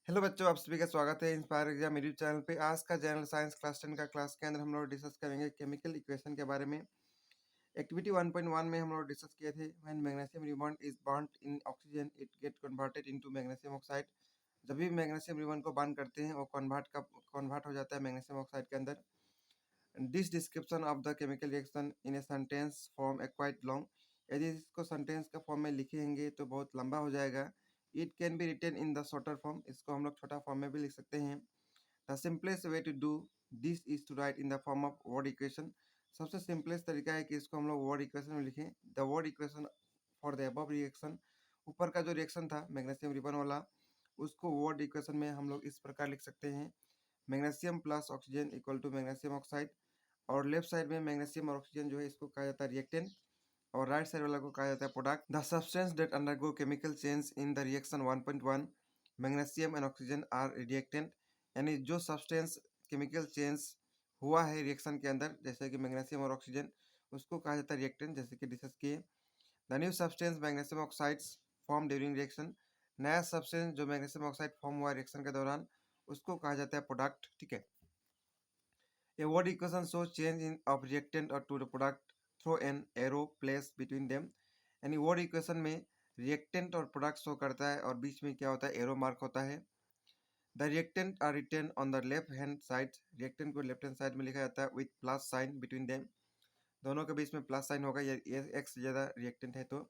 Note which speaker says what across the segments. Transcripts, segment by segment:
Speaker 1: Hello बच्चों, आप सभी का स्वागत है इंस्पायर एग्जाम यूट्यूब चैनल पे। आज का जनरल साइंस क्लास 10 का क्लास के अंदर हम लोग डिस्कस करेंगे केमिकल इक्वेशन के बारे में। एक्टिविटी 1.1 में हम लोग डिस्कस किए थे when magnesium rebound is bond in oxygen it get converted into magnesium oxide. जब भी मैग्नीशियम रिबॉन्ड को बांध करते हैं वो कन्वर्ट हो जाता है मैग्नीशियम ऑक्साइड के अंदर। This description of the chemical reaction in a sentence form A quite long. यदि इसको सेंटेंस का फॉर्म में लिखेंगे तो बहुत लंबा हो जाएगा। It can be written in the shorter form, इसको हम लोग छोटा फॉर्म में भी लिख सकते हैं। The simplest way to do this is to write in the form of word equation. सबसे सिंपलेस्ट तरीका है कि इसको हम लोग वर्ड इक्वेशन में लिखें। The word equation for the above reaction, ऊपर का जो रिएक्शन था मैग्नीशियम रिबन वाला, उसको वर्ड इक्वेशन में हम लोग इस प्रकार लिख सकते हैं। Magnesium plus oxygen equal to magnesium oxide. और लेफ्ट साइड में मैग्नीशियम और ऑक्सीजन जो है इसको कहा जाता है रिएक्टेंट, और राइट साइड वाला को कहा जाता है product. The substance that undergo chemical change in the reaction 1.1 magnesium and oxygen are reactant. यानी जो सब्सटेंस केमिकल चेंज हुआ है रिएक्शन के अंदर, जैसे कि मैग्नीशियम और ऑक्सीजन, उसको कहा जाता है रिएक्टेंट, जैसे कि डिस्कस किए। The new substance magnesium oxides form during reaction, नया सब्सटेंस जो मैग्नीशियम ऑक्साइड फॉर्म हुआ रिएक्शन के दौरान, उसको कहा जाता है प्रोडक्ट। ठीक है। A word equation shows change in of reactant or to the product through an arrow placed between them। यानी वर्ड इक्वेशन में रिएक्टेंट और प्रोडक्ट शो करता है और बीच में क्या होता है, एरो मार्क होता है। The reactant are written on the left hand side, reactant को लेफ्ट हैंड साइड में लिखा जाता है with plus sign between them, दोनों के बीच में प्लस साइन होगा ये एक्स से ज़्यादा रिएक्टेंट है तो।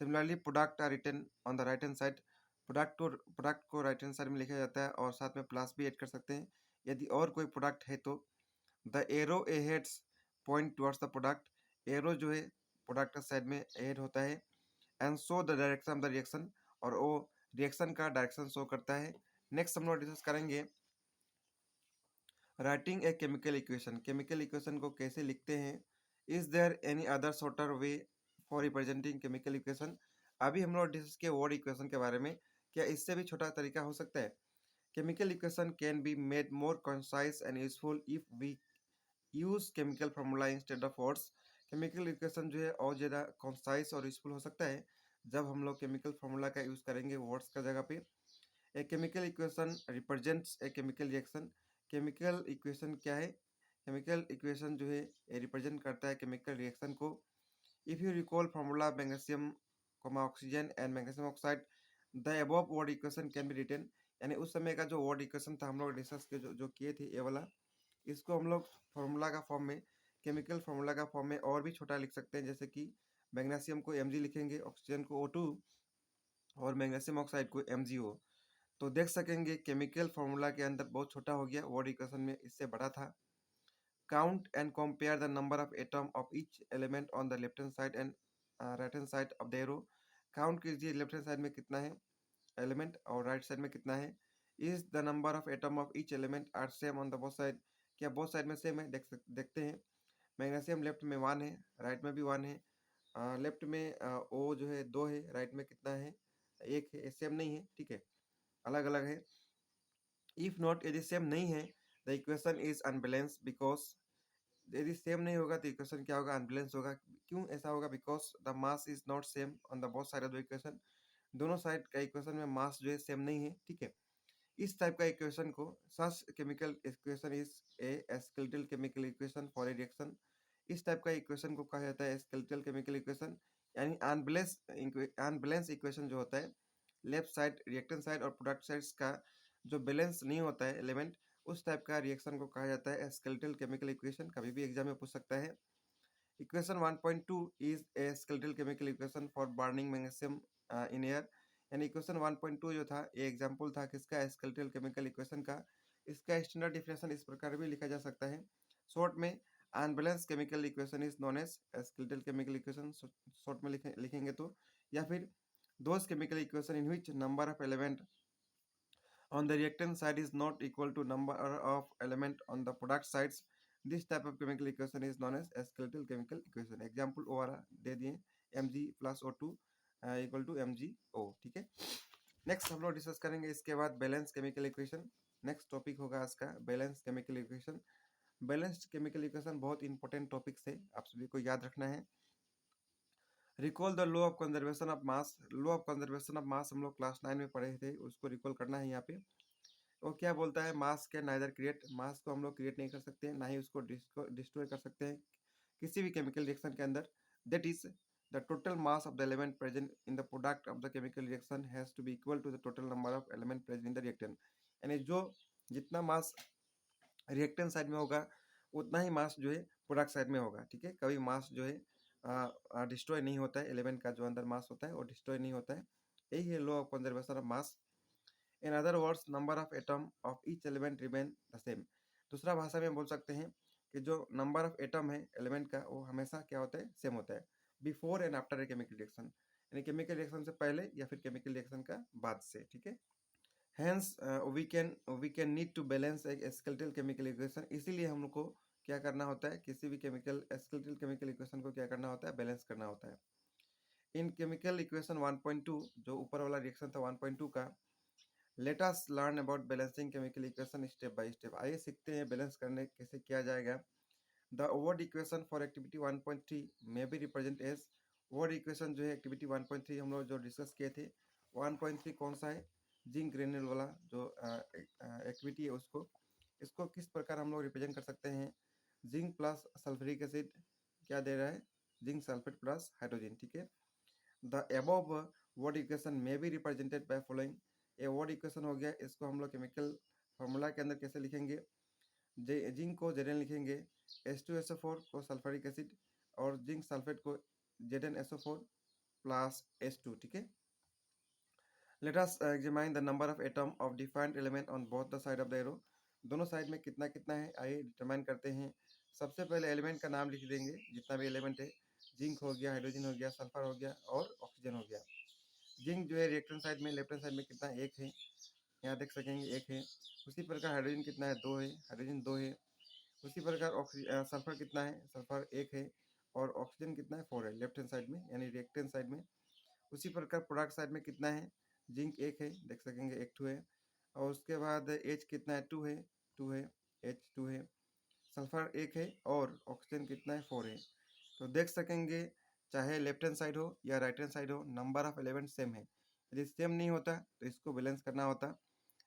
Speaker 1: Similarly product are written on the right hand side, product को राइट हैंड साइड में लिखा जाता है और साथ में प्लस भी ऐड कर सकते हैं यदि और कोई प्रोडक्ट है तो। The arrow heads point towards the product, arrow जो है प्रोडक्ट साइड में हेड होता है। And show the direction of the reaction, और वो रिएक्शन का डायरेक्शन शो करता है। नेक्स्ट हम लोग डिस्कस करेंगे writing a chemical equation, chemical equation को कैसे लिखते हैं। Is there any other shorter way for representing chemical equation. अभी हम लोग डिस्कस किए वर्ड इक्वेशन के बारे में, क्या इससे भी छोटा तरीका हो सकता है। Chemical equation can be made more concise and useful if we use chemical formula instead of words. Chemical equation जो है और ज़्यादा कॉन्साइज और यूजफुल हो सकता है जब हम लोग केमिकल फार्मूला का यूज़ करेंगे वर्ड्स का जगह पे। ए chemical equation represents a chemical reaction, chemical equation क्या है, केमिकल इक्वेशन जो है ये रिप्रेजेंट करता है केमिकल रिएक्शन को। If you recall formula magnesium oxygen and magnesium oxide, the above word equation can be written. यानी उस समय का जो वर्ड इक्वेशन था हम लोग डिस्कस के जो किए थे ये वाला, इसको हम लोग फार्मूला का फॉर्म में, केमिकल फार्मूला का फॉर्म में और भी छोटा लिख सकते हैं, जैसे कि मैग्नीशियम को Mg लिखेंगे, ऑक्सीजन को O2 और मैग्नीशियम ऑक्साइड को MgO। तो देख सकेंगे केमिकल फार्मूला के अंदर बहुत छोटा हो गया, वर्ड इक्वेशन में इससे बड़ा था। Count and compare the number of atom of each element on the left hand side and right hand side of the arrow. Count कीजिए लेफ्ट हैंड साइड में कितना है एलिमेंट और राइट साइड में कितना है। Is the number of atom of each element are same on the both side, क्या both side में सेम है, देखते हैं। मैग्नीशियम लेफ्ट में 1 है, राइट में भी 1 है। लेफ्ट में ओ जो है 2 है, राइट में कितना है, 1 है, सेम नहीं है। ठीक है, अलग अलग है। इफ नॉट, यदि सेम नहीं है, the equation is unbalance because, यदि सेम नहीं होगा तो इक्वेशन क्या होगा, अनबैलेंस होगा। क्यों ऐसा होगा, because the mass is not same on the both side of the equation, दोनों साइड का इक्वेशन में मास जो है सेम नहीं है। ठीक है, इस टाइप का इक्वेशन को such chemical equation is a skeletal chemical equation for a reaction. इस टाइप का इक्वेशन को कहा जाता है स्केलेटल केमिकल इक्वेशन। यानी अनबैलेंस इक्वेशन जो होता है, लेफ्ट साइड रिएक्टेंट साइड और प्रोडक्ट साइड्स का जो बैलेंस नहीं होता है एलिमेंट, उस टाइप का रिएक्शन को कहा जाता है स्केलेटल केमिकल इक्वेशन। कभी भी एग्जाम में पूछ सकता है। Equation 1.2 is a skeletal chemical equation for burning magnesium in air. यानी इक्वेशन 1.2 जो था ये एग्जांपल था किसका, स्केलेटल केमिकल इक्वेशन का। इसका स्टैंडर्ड डिफिनेशन इस प्रकार भी लिखा जा सकता है शॉर्ट में, unbalance chemical equation is known as skeletal chemical equation, short में लिखेंगे तो। या फिर those chemical equation in which number of element on the reactant side is not equal to number of element on the product sides, this type of chemical equation is known as skeletal chemical equation। Example O वाला दे दिए, Mg plus O2 equal to MgO। ठीक है, next हम लोग discuss करेंगे इसके बाद balance chemical equation. Next topic होगा आज का balance chemical equation. Balanced chemical equation बहुत इंपॉर्टेंट टॉपिक है, आप सभी को याद रखना है। Recall the law of conservation of mass. Law of conservation of mass हम लोग क्लास 9 में पढ़े थे, उसको रिकॉल करना है यहाँ पे। वो क्या बोलता है, मास कैन नाइदर क्रिएट, मास को हम लोग क्रिएट नहीं कर सकते, ना ही उसको डिस्ट्रॉय कर सकते हैं किसी भी केमिकल रिएक्शन के अंदर। That is the total mass of the element present in the product of the chemical reaction has to be equal to the total number of element present in the reactant. यानी जो जितना मास reactant side में होगा उतना ही मास जो है product side में होगा। ठीक है, कभी मास जो है डिस्ट्रॉय नहीं होता है, एलिमेंट का जो अंदर मास होता है वो डिस्ट्रॉय नहीं होता है। यही है law of conservation of mass. In other words number of atom of each element remain the same. दूसरा भाषा में बोल सकते हैं कि जो नंबर ऑफ एटम है एलिमेंट का वो हमेशा क्या होता है, सेम होता है, before and after a chemical reaction, यानी केमिकल रिएक्शन से पहले या फिर केमिकल रिएक्शन का बाद से। ठीक है, Hence, we can need to balance एक skeletal chemical equation। इसीलिए हम लोग को क्या करना होता है, किसी भी skeletal chemical equation को क्या करना होता है, बैलेंस करना होता है। इन केमिकल इक्वेशन 1.2, जो ऊपर वाला रिएक्शन था 1.2 का, let us learn about balancing chemical equation step by step. आइए सीखते हैं बैलेंस करने कैसे किया जाएगा। द ओवर्ड इक्वेशन फॉर एक्टिविटी 1.3 में बी रिप्रेजेंट एज, ओवर्ड इक्वेशन जो है एक्टिविटी 1.3 हम लोग जो डिस्कस किए थे, 1.3 कौन सा है, जिंक ग्रेन्यूल वाला जो एक्टिविटी है उसको, इसको किस प्रकार हम लोग रिप्रेजेंट कर सकते हैं, जिंक प्लस सल्फ्यूरिक एसिड क्या दे रहा है, जिंक सल्फेट प्लस हाइड्रोजन। ठीक है, द अबव वर्ड इक्वेशन में बी रिप्रेजेंटेड बाय फॉलोइंग। ये वर्ड इक्वेशन हो गया, इसको हम लोग केमिकल फॉर्मूला के अंदर कैसे लिखेंगे, जिंक को Zn लिखेंगे, H2SO4 को सल्फ्यूरिक एसिड, और जिंक सल्फेट को ZnSO4 प्लस H2। ठीक है, let us examine the number of atom of defined element on both the side of the arrow. दोनों साइड में कितना कितना है, आइए डिटरमाइन करते हैं। सबसे पहले एलिमेंट का नाम लिख देंगे, जितना भी एलिमेंट है, जिंक हो गया, हाइड्रोजन हो गया, सल्फर हो गया और ऑक्सीजन हो गया। जिंक जो है रिएक्टेंट साइड में, लेफ्ट हैंड साइड में कितना, एक है, यहाँ देख सकेंगे एक है। उसी प्रकार हाइड्रोजन कितना है, दो है, हाइड्रोजन दो है। उसी प्रकार सल्फर कितना है, सल्फर एक है, और ऑक्सीजन कितना है, फोर है, लेफ्ट हैंड साइड में यानी रिएक्टेंट साइड में। उसी प्रकार प्रोडक्ट साइड में कितना है, जिंक एक है, देख सकेंगे एक टू है, और उसके बाद एच कितना है, टू है, एच टू है, सल्फर एक है, और ऑक्सीजन कितना है, फोर है। तो देख सकेंगे चाहे लेफ्ट हैंड साइड हो या राइट हैंड साइड हो, नंबर ऑफ एलिमेंट सेम है। यदि सेम नहीं होता तो इसको बैलेंस करना होता।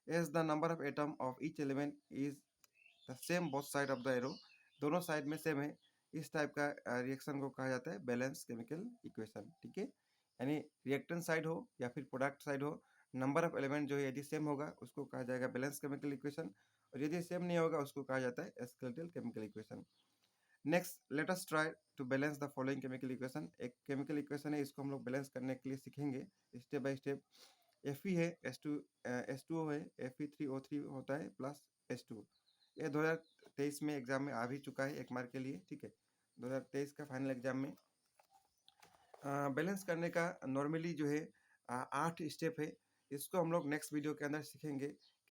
Speaker 1: As the number of atom of each element is the same both side of the arrow, दोनों साइड में सेम है, इस टाइप का रिएक्शन को कहा जाता है बैलेंस केमिकल इक्वेशन। ठीक है, यानी रिएक्टेंट साइड हो या फिर प्रोडक्ट साइड हो, नंबर ऑफ एलिमेंट जो है यदि सेम होगा उसको कहा जाएगा बैलेंस केमिकल इक्वेशन, और यदि सेम नहीं होगा उसको कहा जाता है skeletal chemical equation. Next let us try to balance the following chemical equation. एक केमिकल इक्वेशन है, इसको हम लोग बैलेंस करने के लिए सीखेंगे स्टेप बाय स्टेप। Fe है, H2O है, Fe3O3 होता है प्लस H2। ये 2023 में एग्जाम में आ भी चुका है 1 मार्क के लिए। ठीक है, 2023 का फाइनल एग्जाम में बैलेंस करने का नॉर्मली जो है 8 स्टेप है। इसको हम लोग नेक्स्ट वीडियो के अंदर सीखेंगे